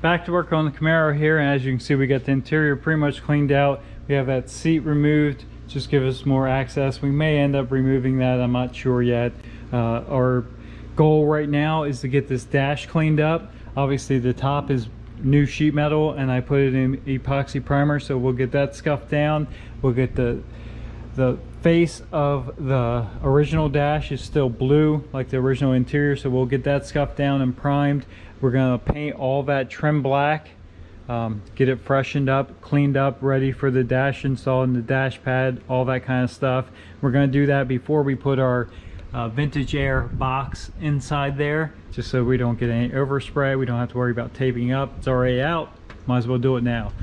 Back to work on the Camaro here, and as you can see, we got the interior pretty much cleaned out. We have that seat removed, just give us more access. We may end up removing that, I'm not sure yet. Our goal right now is to get this dash cleaned up. Obviously the top is new sheet metal and I put it in epoxy primer, so we'll get that scuffed down. We'll get the face of the original dash is still blue like the original interior, so we'll get that scuffed down and primed. We're going to paint all that trim black, get it freshened up, cleaned up, ready for the dash installed in the dash pad, all that kind of stuff. We're going to do that before we put our vintage air box inside there, just so we don't get any overspray. We don't have to worry about taping up. It's already out, might as well do it now.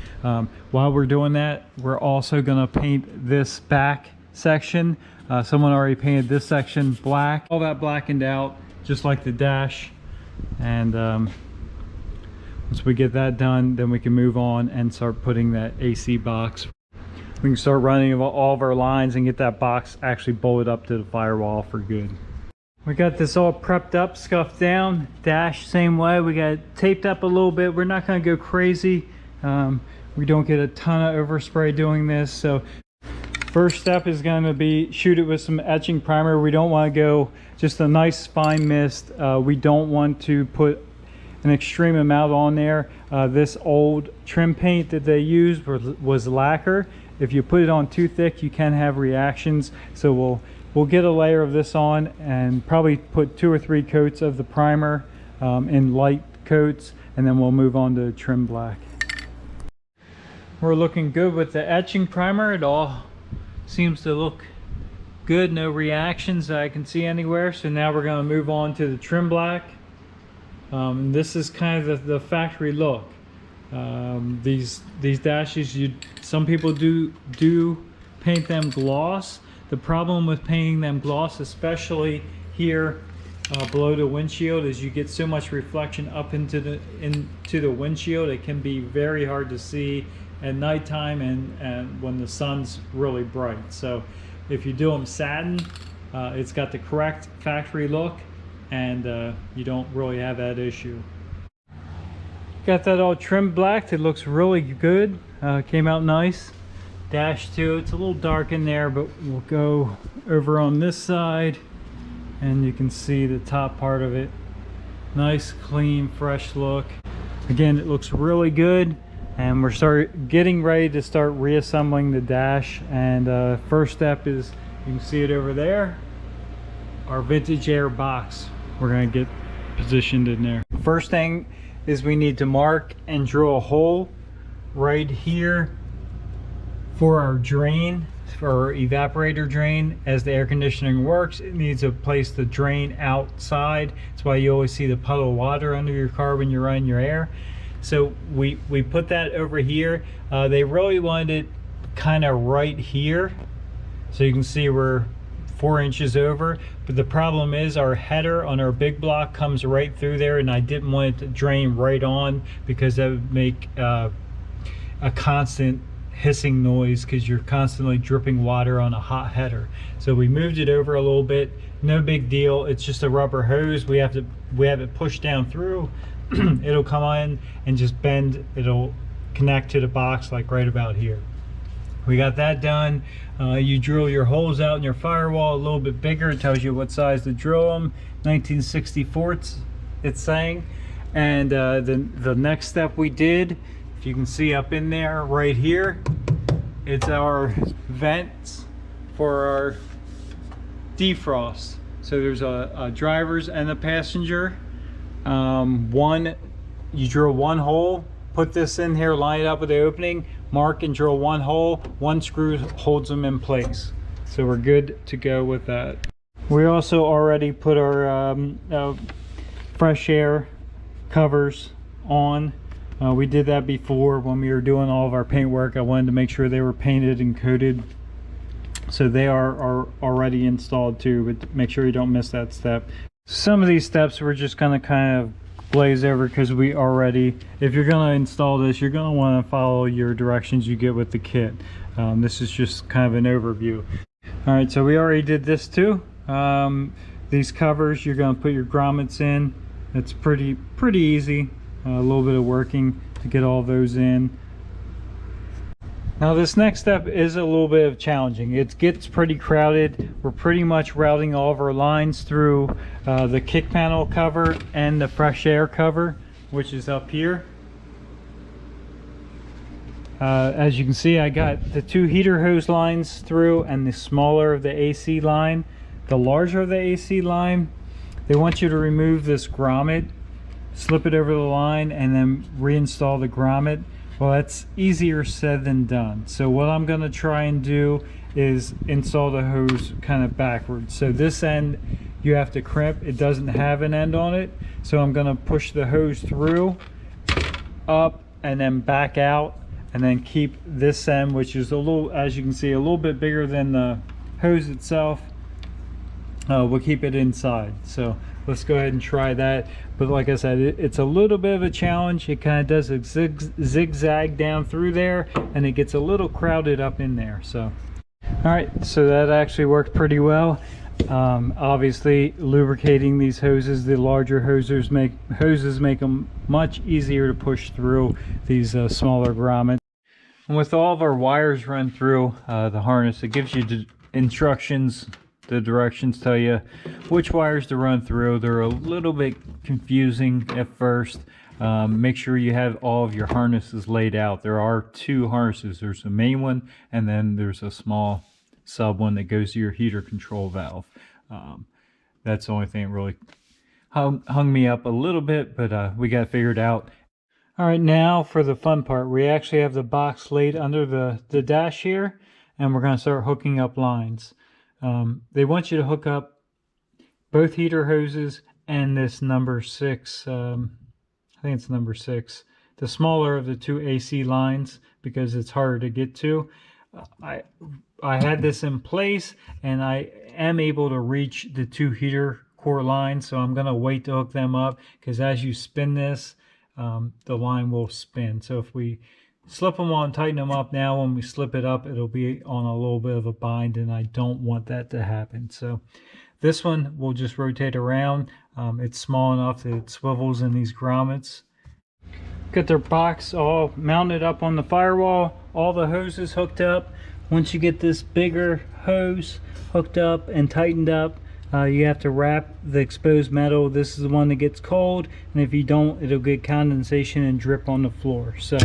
While we're doing that, we're also going to paint this back section. Someone already painted this section black, all that blackened out just like the dash. And once we get that done, then we can move on and start putting that AC box. We can start running all of our lines and get that box actually bolted up to the firewall for good. We got this all prepped up, scuffed down. Dash same way, we got it taped up a little bit. We're not going to go crazy. We don't get a ton of overspray doing this. So first step is going to be shoot it with some etching primer. We don't want to go just a nice fine mist. We don't want to put an extreme amount on there. This old trim paint that they used was lacquer. If you put it on too thick, you can have reactions. So we'll get a layer of this on and probably put 2 or 3 coats of the primer in light coats, and then we'll move on to trim black. We're looking good with the etching primer. It all seems to look good, no reactions that I can see anywhere. So now we're going to move on to the trim black. This is kind of the factory look. These dashes, some people do paint them gloss. The problem with painting them gloss, especially here below the windshield, is you get so much reflection up into the windshield. It can be very hard to see at nighttime and when the sun's really bright. So if you do them satin, it's got the correct factory look, and you don't really have that issue. Got that all trimmed black. It looks really good. Came out nice. Dash 2, it's a little dark in there, but we'll go over on this side and you can see the top part of it. Nice, clean, fresh look. Again, it looks really good, and we're getting ready to start reassembling the dash. And first step is, you can see it over there, our vintage air box. We're going to get positioned in there. First thing is we need to mark and drill a hole right here for our drain, for our evaporator drain. As the air conditioning works, it needs a place to drain outside. That's why you always see the puddle of water under your car when you're running your air. So we put that over here. They really wanted it kind of right here, so you can see we're 4 inches over. But the problem is our header on our big block comes right through there, and I didn't want it to drain right on, because that would make a constant hissing noise, because you're constantly dripping water on a hot header. So we moved it over a little bit. No big deal. It's just a rubber hose. We have it pushed down through. It'll come in and just bend. It'll connect to the box like right about here. We got that done. You drill your holes out in your firewall a little bit bigger. It tells you what size to drill them. 1964 it's saying. And the next step we did, if you can see up in there right here, it's our vents for our defrost. So there's a driver's and a passenger. You drill one hole, put this in here, line it up with the opening, mark and drill one hole. One screw holds them in place. So we're good to go with that. We also already put our fresh air covers on. We did that before when we were doing all of our paint work. I wanted to make sure they were painted and coated. So they are already installed too, but make sure you don't miss that step. Some of these steps we're just gonna kind of glaze over, because we already, if you're gonna install this, you're gonna want to follow your directions you get with the kit. This is just kind of an overview. All right, so we already did this too. These covers, you're gonna put your grommets in. It's pretty easy. a little bit of working to get all those in. Now this next step is a little bit of challenging. It gets pretty crowded. We're pretty much routing all of our lines through the kick panel cover and the fresh air cover, which is up here. As you can see, I got the 2 heater hose lines through and the smaller of the AC line. The larger of the AC line, they want you to remove this grommet, slip it over the line, and then reinstall the grommet. Well, that's easier said than done. So what I'm going to try and do is install the hose kind of backwards. So this end you have to crimp. It doesn't have an end on it. So I'm going to push the hose through, up, and then back out, and then keep this end, which is a little, as you can see, a little bit bigger than the hose itself. We'll keep it inside. So let's go ahead and try that. But like I said, it's a little bit of a challenge. It kind of does a zigzag down through there, and it gets a little crowded up in there. So all right, so that actually worked pretty well. Obviously lubricating these hoses, the larger hoses make them much easier to push through these smaller grommets. And with all of our wires run through the harness, it gives you the instructions. The directions tell you which wires to run through. They're a little bit confusing at first. Make sure you have all of your harnesses laid out. There are 2 harnesses. There's a main one, and then there's a small sub one that goes to your heater control valve. That's the only thing that really hung me up a little bit, but we got it figured out. All right, now for the fun part. We actually have the box laid under the dash here, and we're going to start hooking up lines. They want you to hook up both heater hoses and this number 6, I think it's number 6, the smaller of the 2 AC lines, because it's harder to get to. I had this in place, and I am able to reach the 2 heater core lines, so I'm going to wait to hook them up, because as you spin this, the line will spin. So if we slip them on, tighten them up now, when we slip it up, it'll be on a little bit of a bind, and I don't want that to happen. So this one will just rotate around. It's small enough that it swivels in these grommets. Got their box all mounted up on the firewall, all the hoses hooked up. Once you get this bigger hose hooked up and tightened up, you have to wrap the exposed metal. This is the one that gets cold, and if you don't, it'll get condensation and drip on the floor. So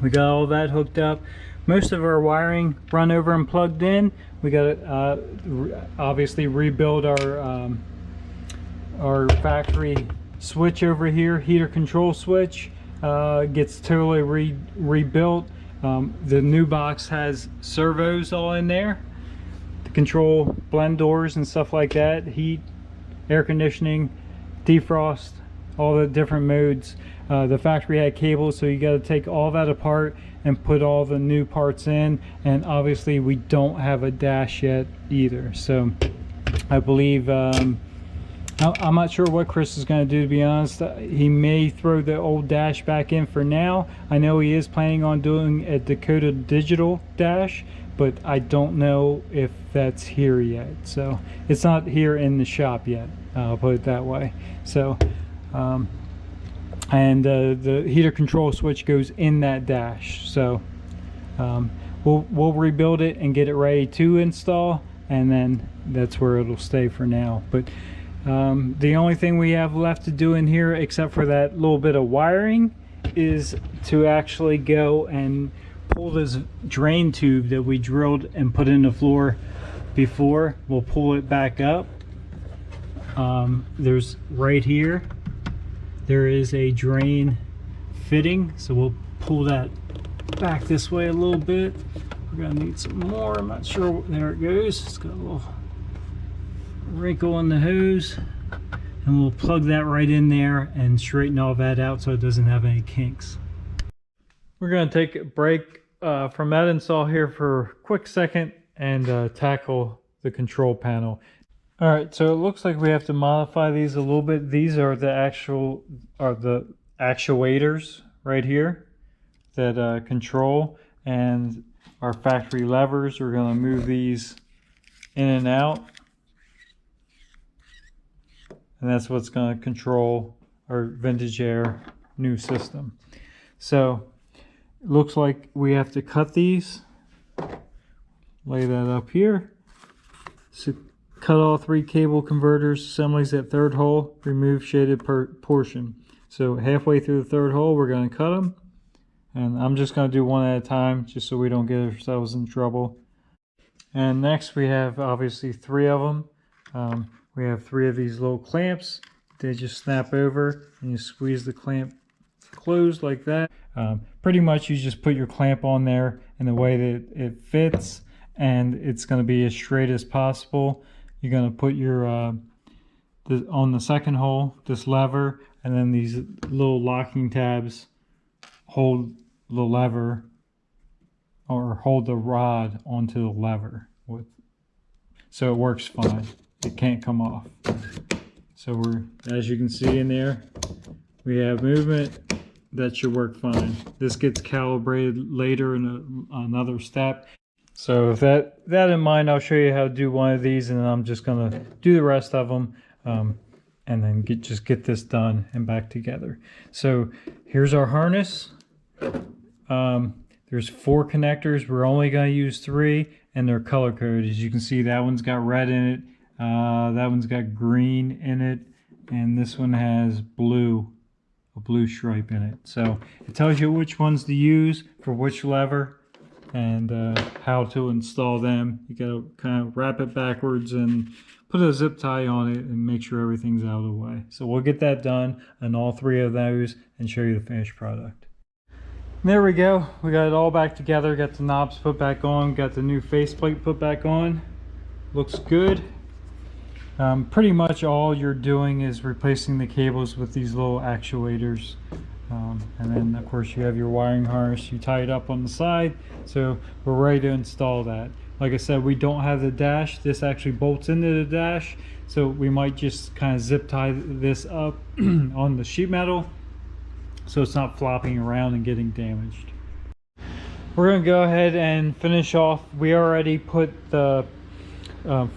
we got all that hooked up. Most of our wiring run over and plugged in. We got to obviously rebuild our factory switch over here, heater control switch. Gets totally rebuilt. The new box has servos all in there to control blend doors and stuff like that, heat, air conditioning, defrost, all the different modes. The factory had cables, so you got to take all that apart and put all the new parts in. And obviously we don't have a dash yet either, so I believe I'm not sure what Chris is going to do, to be honest. He may throw the old dash back in for now. I know he is planning on doing a Dakota digital dash, but I don't know if that's here yet. So it's not here in the shop yet, I'll put it that way. So the heater control switch goes in that dash. So we'll rebuild it and get it ready to install, and then that's where it'll stay for now. But the only thing we have left to do in here, except for that little bit of wiring, is to actually go and pull this drain tube that we drilled and put in the floor before. We'll pull it back up. There's right here, there is a drain fitting, so we'll pull that back this way a little bit. We're gonna need some more. I'm not sure. There it goes. It's got a little wrinkle in the hose, and we'll plug that right in there and straighten all that out so it doesn't have any kinks. We're going to take a break from that install here for a quick second and tackle the control panel. All right, so it looks like we have to modify these a little bit. These are the actuators right here that control, and our factory levers. We're going to move these in and out, and that's what's going to control our vintage air new system. So it looks like we have to cut these, lay that up here. So cut all 3 cable converters, assemblies at 3rd hole, remove shaded portion. So halfway through the 3rd hole, we're going to cut them. And I'm just going to do one at a time, just so we don't get ourselves in trouble. And next we have obviously 3 of them. We have 3 of these little clamps. They just snap over and you squeeze the clamp closed like that. Pretty much you just put your clamp on there in the way that it fits, and it's going to be as straight as possible. You're going to put your on the 2nd hole, this lever, and then these little locking tabs hold the lever, or hold the rod onto the lever so it works fine. It can't come off. So we're, as you can see in there, we have movement. That should work fine. This gets calibrated later in another step. So with that in mind, I'll show you how to do one of these, and then I'm just gonna do the rest of them, and then just get this done and back together. So here's our harness. There's 4 connectors. We're only going to use 3, and they're color coded. As you can see, that one's got red in it, that one's got green in it, and this one has blue, a blue stripe in it. So it tells you which ones to use for which lever, and how to install them. You got to kind of wrap it backwards and put a zip tie on it and make sure everything's out of the way. So we'll get that done on all 3 of those and show you the finished product. There we go. We got it all back together. Got the knobs put back on. Got the new faceplate put back on. Looks good. Pretty much all you're doing is replacing the cables with these little actuators. And then of course you have your wiring harness. You tie it up on the side. So we're ready to install that. Like I said, we don't have the dash. This actually bolts into the dash. So we might just kind of zip tie this up on the sheet metal, so it's not flopping around and getting damaged. We're going to go ahead and finish off. We already put the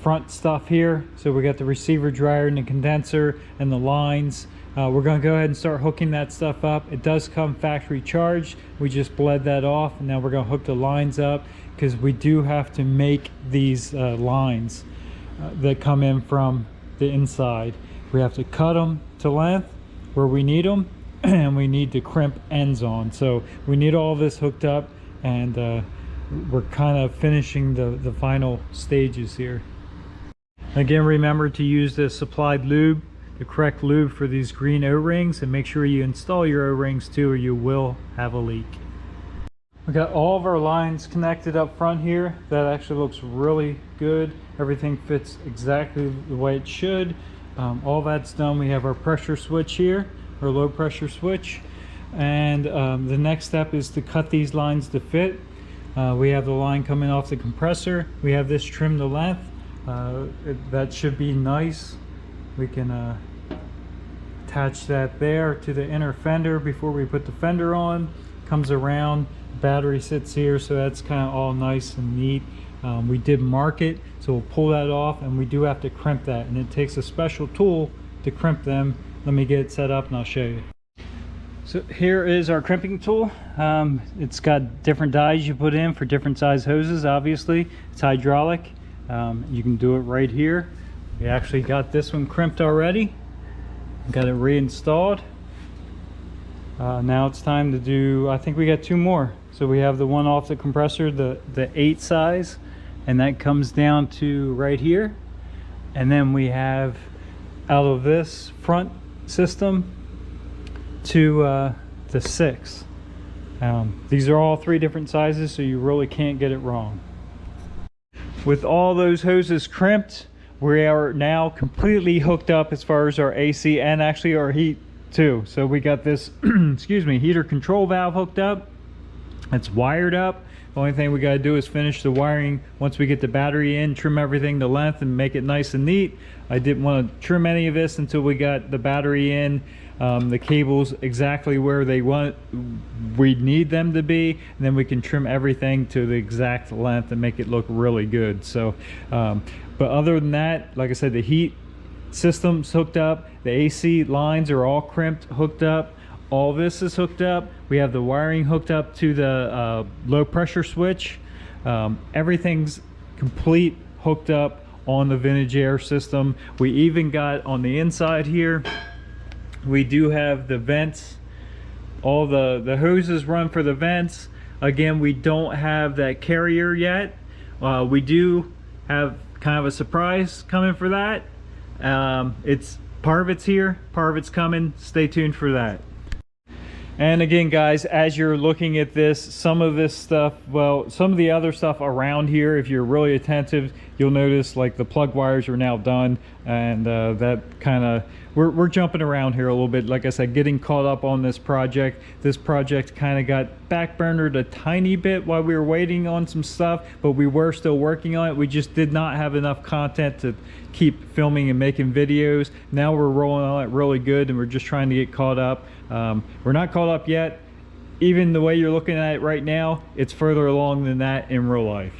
front stuff here. So we got the receiver dryer and the condenser and the lines. We're going to go ahead and start hooking that stuff up. It does come factory charged. We just bled that off, and now we're going to hook the lines up, because we do have to make these lines that come in from the inside. We have to cut them to length where we need them, and we need to crimp ends on. So we need all this hooked up, and we're kind of finishing the final stages here. Again, remember to use the supplied lube, the correct lube for these green O-rings, and make sure you install your O-rings too, or you will have a leak. We got all of our lines connected up front here. That actually looks really good. Everything fits exactly the way it should. All that's done. We have our pressure switch here, our low pressure switch, and the next step is to cut these lines to fit. We have the line coming off the compressor. We have this trimmed to length. That should be nice. We can attach that there to the inner fender before we put the fender on. Comes around, battery sits here, so that's kind of all nice and neat. We did mark it, so we'll pull that off, and we do have to crimp that, and it takes a special tool to crimp them. Let me get it set up and I'll show you. So here is our crimping tool. It's got different dies you put in for different size hoses. Obviously it's hydraulic. You can do it right here. We actually got this one crimped already, got it reinstalled. Now it's time to do, I think we got 2 more. So we have the one off the compressor, the 8 size, and that comes down to right here. And then we have out of this front system to the 6. These are all 3 different sizes, so you really can't get it wrong. With all those hoses crimped, we are now completely hooked up as far as our AC and actually our heat too. So we got this excuse me, heater control valve hooked up. It's wired up. The only thing we got to do is finish the wiring once we get the battery in, trim everything to length and make it nice and neat. I didn't want to trim any of this until we got the battery in, the cables exactly where we need them to be, and then we can trim everything to the exact length and make it look really good. So but other than that, like I said, the heat system's hooked up. The AC lines are all crimped, hooked up. All this is hooked up. We have the wiring hooked up to the low pressure switch. Everything's complete, hooked up on the vintage air system. We even got on the inside here, we do have the vents. All the hoses run for the vents. Again, we don't have that carrier yet. We do have kind of a surprise coming for that. It's part of it's here, part of it's coming. Stay tuned for that. And again, guys, as you're looking at this, some of this stuff, well, some of the other stuff around here, if you're really attentive, you'll notice like the plug wires are now done, and that kind of, we're jumping around here a little bit. Like I said, getting caught up on this project. This project kind of got backburnered a tiny bit while we were waiting on some stuff, but we were still working on it. We just did not have enough content to keep filming and making videos. Now we're rolling on it really good, and we're just trying to get caught up. We're not caught up yet. Even the way you're looking at it right now, it's further along than that in real life.